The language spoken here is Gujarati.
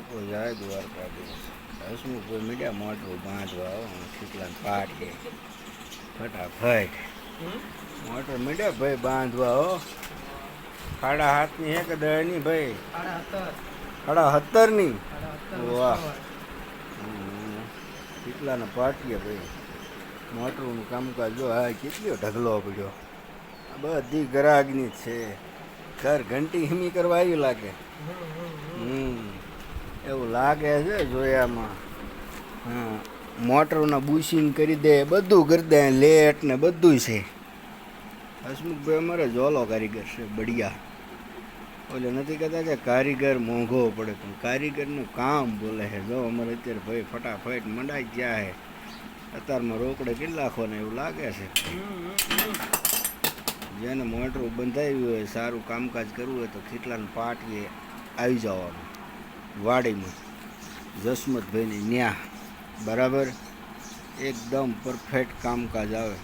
આપણો જાય દ્વારકાધીશ હસમુખભાઈ મીડિયા મોટરું બાંધવા આવો કેટલા પાટીએ ફટાફટ મોટર મીડિયા ભાઈ બાંધવા હો 7.5 હે કે 10 ની ભાઈ 7.5 વાહ કેટલાના પાટીએ ભાઈ મોટરનું કામકાજ જો હા કેટલો ઢગલો પડ્યો આ બધી ગ્રાહકની જ છે ઘર ઘંટી હિમી કરવા આવી લાગે એવું લાગે છે જોયામાં હા મોટરના બુશિંગ કરી દે બધું કરી દે લેટ ને બધું છે હસમુખભાઈ અમારે જોલો કારીગર છે બઢિયા ઓલે નથી કહેતા કે કારીગર મોંઘો પડે પણ કારીગરનું કામ બોલે છે જો અમારે અત્યારે ભાઈ ફટાફટ મંડાઈ ગયા છે અત્યારમાં રોકડે કેટલા લાખો ને એવું લાગે છે જેને મોટરું બંધાવ્યું હોય સારું કામકાજ કરવું હોય તો ખીટલાને પાટીએ આવી જવાનું વાડીમાં જસમતભાઈની ન્યા બરાબર એકદમ પરફેક્ટ કામકાજ આવે